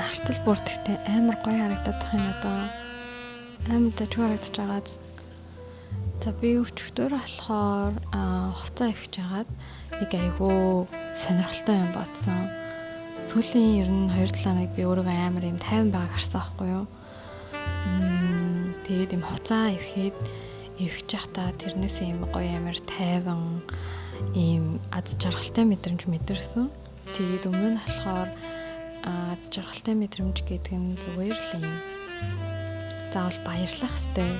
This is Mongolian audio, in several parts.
хартал бүрдэгтэй амар гоё харагдаад тах юм надаа. Амар дажгүй харагдаж байгаа. За би өчигдөр болохоор хувцас авчиж агаад нэг айгүй сонирхолтой юм бодсон. Сүүлийн ер нь 2-7 хоног би өөрийгөө амар юм тайван байгааг харсан байхгүй юу. Тэгээд юм хувцас авчиж явахдаа тэрнээс юм гоё амар тайван ийм аз жаргалтай мэдрэмж мэдэрсэн. Тэгээд өмнө нь болохоор аз жаргалтай мэдрэмж гэдэг нь зүгээр л юм заавал баярлах ёстой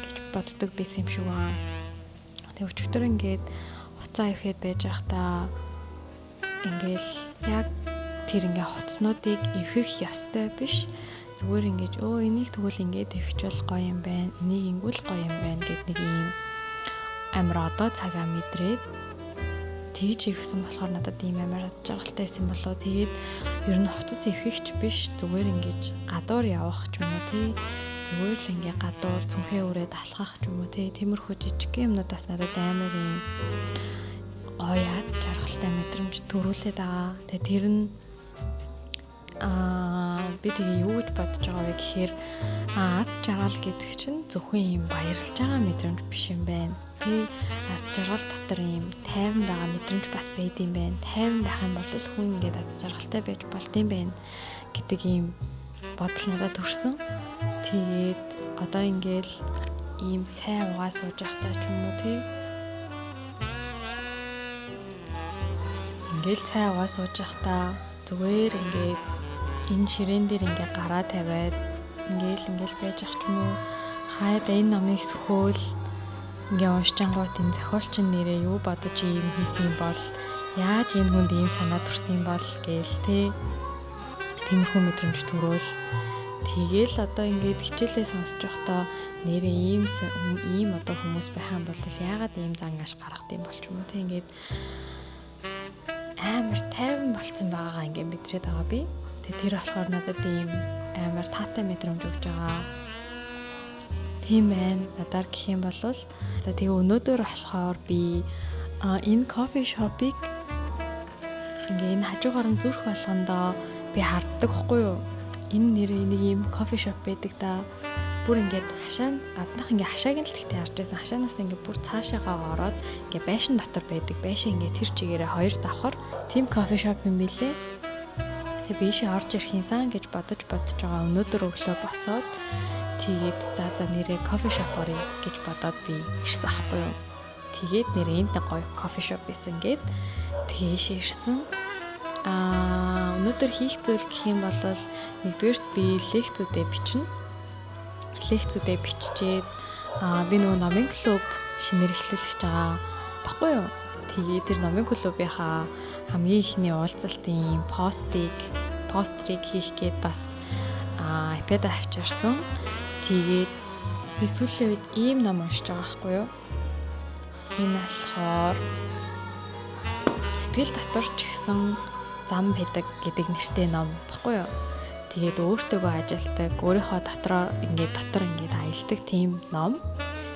гэж боддог байсан юм шиг байна. Тэгээд өчигдөр ингээд хувцас авчихэд байж байхдаа ингээл яг тэр ингээ хувцснуудыг эвхэх ёстой биш. Зүгээр ингэж энийг тэгвэл ингээд эвхчихвэл гоё юм байна. Энийг ингүүл гоё юм байна гэд нэг юм амар одоо цагаа мэдрээд тэгж ивсэн болохоор надад ийм амар аз жаргалтай байсан болоо. Тэгээд ер нь хувцас эвхэгч биш, зүгээр ингэж гадуур явах ч юм уу тий. Зүгээр л ингээ гадуур цүнхээ өрөөд алхах ч юм уу тий. Тиймэрхүү жижиг юмнуудаас надад амар ийм гоё аз жаргалтай мэдрэмж төрүүлээд байгаа. Тэгээд тэр нь би тэгээ юу гэж бодож байгаа вэ гэхээр аз жаргал гэдэг чинь зөвхөн юм баярлж байгаа мэдрэмж биш юм байна. Тэ аз жаргал дотор юм тайван байгаа мэдрэмж бас байд юм байна. Тайван байх юм бол хүн ингээд аз жаргалтай байж болд юм байна гэдэг юм бодол надад төрсөн. Тэгээд одоо ингээл ийм цай угаа сууж байхдаа ч юм уу тий. Ингээл цай угаа сууж байхдаа зүгээр ингээд энэ ширээн дээр ингээ гараа тавиад ингээл байж ах ч юм уу. Хайд энэ номыг сөхөөл ингээ уншиж ангууд энэ зохиолчин нэрээ юу бодож ийм хийсэн бол яаж энэ хүнд ийм санаа төрсөн бол гээл те. Тиймэрхүү мэдрэмж төрөөл. Тэгээл одоо ингээд хичээлээ сонсож байхдаа нэрээ ийм одоо хүмүүс байх юм бол яагаад ийм зангаш гаргад юм бол ч юм уу те. Ингээд амар тайван болцсон байгаагаа ингээд мэдрээд байгаа би. Тэгээ тэр болохоор надад ийм амар таатай мэдрэмж өгч байгаа. Тийм байна. Надаар гэх юм бол за тэгээ өнөөдөр болохоор би энэ кофе шопыг ингээ энэ хажуугаар нь зүрх болгондоо би харддаг хгүй юу? Энэ нэр нэг ийм кофе шоп байдаг да. Бүр ингээд хашаа гаднах ингээ хашааг нь л тэгтээ харж байсан. Хашаанаас ингээ бүр цаашаагаа ороод ингээ байшин дотор байдаг. Байшин ингээ тэр чигээрээ хоёр давхар тийм кофе шоп юм билээ. Тэгээ бишээ орж ирэх юмсан гэж бодож байгаа өнөөдөр өглөө босоод тэгээд за нэрээ кофе шоп орё гэж бодоод би ирсэн ахгүй юу. Тэгээд нэрээ энд гоё кофе шоп байсан гэд тэгээш ирсэн. Өнөөдөр хийх зүйл гэх юм бол нэгдүгээрт би лекцүүдээ бичнэ. Лекцүүдээ биччихээд би нөгөө номын клуб шинээр эхлүүлэх гэж байгаа баггүй юу. Тэгээд тэр номын клубийнхаа хамгийн ихний уулзалтын пострийг хийх гээд бас iPad авчирсан. Тэгээд би сүүлийн үед ийм ном уншиж байгаа байхгүй юу. Энэ болохоор сэтгэл татварч гисэн зам байдаг гэдэг нэртэй ном баггүй юу. Тэгээд өөртөөгөө ажилтдаг, өөрийнхөө дотор ингээд аялдаг тийм ном.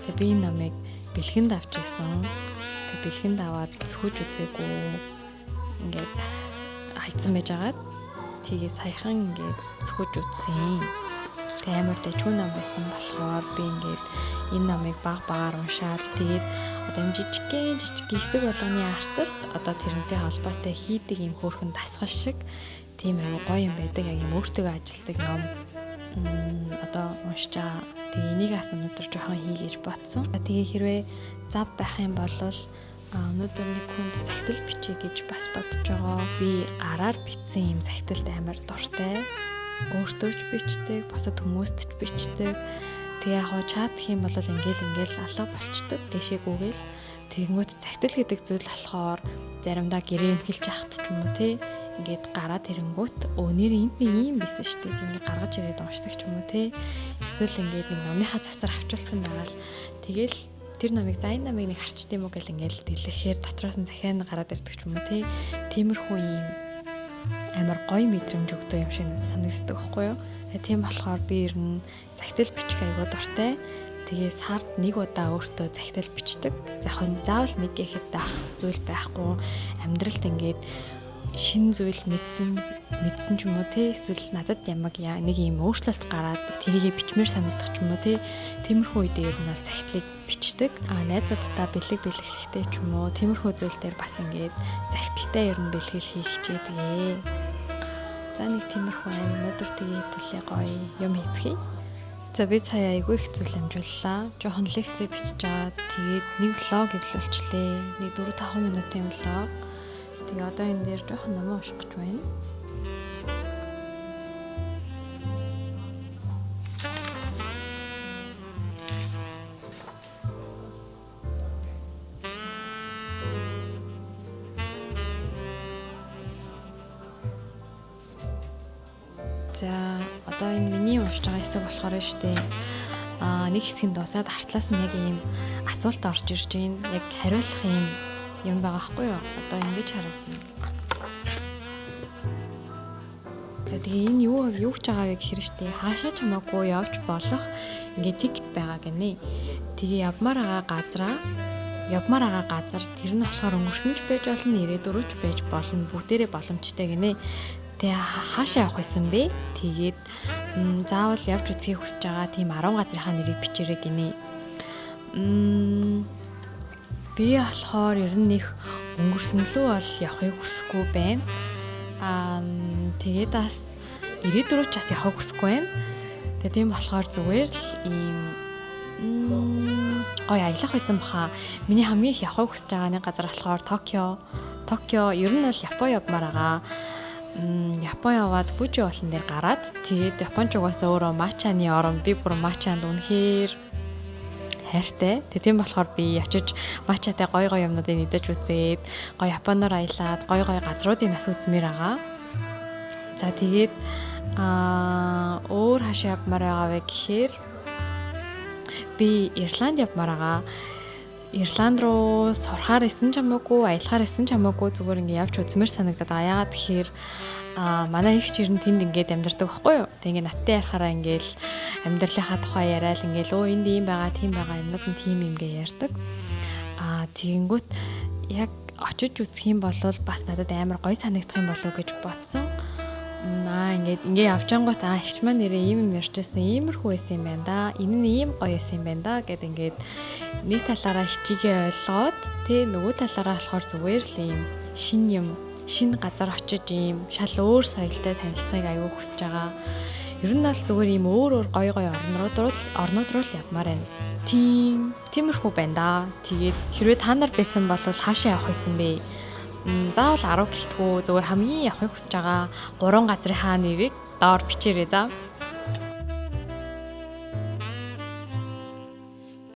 Тэгээд би энэ номыг бэлгэнд авч ирсэн. Тэгээд бэлгэнд аваад сөхөж үзээгүй ингээд хайцсан байж агаад тэгээд саяхан ингээд сөхөж үзсэн. Тэгээд амар дэжгүй ном байсан болохоор би ингээд энэ номыг багаар уншаад тэгээд одоо юм жижиг хэсэг болгоны арталт одоо тэрнтэй холбоотой хийдэг юм хөөрхөн дасгал шиг тийм амар гоё юм байдаг. Яг юм өөртөөгөө ажилтдаг ном одоо уншиж байгаа. Тэгээ энийг ас өнөөдөр жоохон хий гэж бодсон. Тэгээ хэрвээ зав байх юм бол өнөөдөр нэг хүнд захидал бичиж гэж бас бодож байгаа. Би гараар бичсэн юм захидалд амар дуртай. Өөртөө ч бичдэг, бусад хүмүүст ч бичдэг. Тэгээ яг чат гэх юм бол ингээл алга болчдөг. Дэшээгүйгээл. Тэгэнгүүт захидал гэдэг зүйл болохоор заримдаа гэрээ эмхэлж яхад ч юм уу те. Ингээд гараад ирэнгүүт нэр энд нэг юм байсан шүү дээ. Ингээд гаргаж ирээд уншдаг ч юм уу те. Эсвэл ингээд нэг номынхаа завсар авчулсан байгаал. Тэгэл тэр номыг энэ номыг нэг харчд юм уу гэл ингээл дэлгэхээр дотроос нь захиан гараад ирдэг ч юм уу те. Тиймэрхүү юм амар гоё мэдрэмж өгдөг юм шиг санагддаг байхгүй юу? Тийм болохоор би ер нь захидал бичих аягүй дуртай. Тэгээ сард нэг удаа өөртөө захидал бичдэг. Заавал нэг гэхэд даах зүйл байхгүй. Амьдралд ингээд шин зүйл мэдсэн ч юм уу те эсвэл надад ямаг нэг юм өөрчлөлт гараад тэрийгэ бичмээр санагдах ч юм уу те тиймэрхүү үедээ ер нь бол захидлыг бичдэг. Найзуудтай бэлгэхтэй ч юм уу тиймэрхүү зүйл дээр бас ингээд захидалтай ер нь бэлгэл хийх хичээдэг. За нэг тиймэрхүү өнөөдөр тэгээ хэвлээ гоё юм хийцгээе. За би сая айгүй их зүйл амжууллаа. Жохон лекц бичиж байгаа. Тэгээд нэг влог эвлүүлчлээ. Нэг 4-5 минутын влог. Тэгээ одоо энэ дээр жоохон номоо унших гэж байна. За одоо энэ миний уншиж байгаа хэсэг болохоор штэ. Нэг хэсэг нь дуусаад хартлаас нь яг ийм асуулт орж ирж байна. Яг хариулах юм байгаа хгүй юу? Одоо ингэж харагдана. За тэгээ энэ юу гэж байгаа вэ гэхээр штэ хаашаа ч хамаагүй явж болох ингээд тикет байгаа гинэ. Тэгээ явмаар байгаа газар тэр нь болохоор өнгөрсөн ч байж болно, ирээдүрөө ч байж болно. Бүгдээрээ боломжтой гинэ. Тэгээ хаашаа явах байсан бэ? Тэгээд заавал явж үзхийг хүсэж байгаа тийм 10 газрынхаа нэрийг бичээрэй гинэ. Би болохоор ер нь их өнгөрсөн лөө бол явахыг хүсэхгүй байна. Тэгээд бас ирээдүрөө ч бас явахыг хүсэхгүй байна. Тэгээ тийм болохоор зүгээр л ийм гоё аялах байсан баха. Миний хамгийн их явахыг хүсэж байгаа нэг газар болохоор Токио. Ер нь бол Япон явмаар байгаа. Япон яваад Фужи уулан дээр гараад тэгээд Японч угаасаа өөрөө матчаны орон. Би бүр матчанд үнэхээр хайртай. Тийм болохоор би очиж матчатай гоё юмнуудыг нэгдэж үзээд гоё Японоор аялаад гоё газруудыг нас үзмээр байгаа. За тэгээд өөр хашаа явмаар байгаа вэ гэхээр би Ирланд явмаар байгаа. Ирланд руу сурахаар исэн ч хамаагүй, аялахаар исэн ч хамаагүй зүгээр ингээд явж үзмээр санагдаад байгаа. Яагаад тэгэхээр манай их ч ер нь тэнд ингээд амьдардаг байхгүй юу? Тэг ингээд надтай ярахаараа ингээд амьдралынхаа тухай яриад ингээд өө энд ийм байгаа, тийм байгаа юмнууд нь тийм юм гээ ярьдаг. Тэгэнгүүт яг очиж үзэх юм бол бас надад амар гоё санагдах юм болов гэж бодсон. Ингээд явжангууд ихч маань нэрээ ийм юм ярьжсэн, иймэрхүү байсан юм байна да. Энэ нь ийм гоё байсан юм байна да гэд ингээд нэг талаараа хичээгээ ойлгоод нөгөө талаараа болохоор зүгээр л ийм шинэ газар очиж ийм шал өөр соёлтой танилцахыг аягүй хүсэж байгаа. Ер нь бол зүгээр ийм өөр гоё орнууд руу л явмаар байна. Тиймэрхүү байна да. Тэгээд хэрвээ та нар байсан бол хаашаа явах байсан бэ? Заавал 10 гэлтгүү зүгээр хамгийн явахыг хүсэж байгаа 3 газрынхаа нэрийг доор бичээрэй за.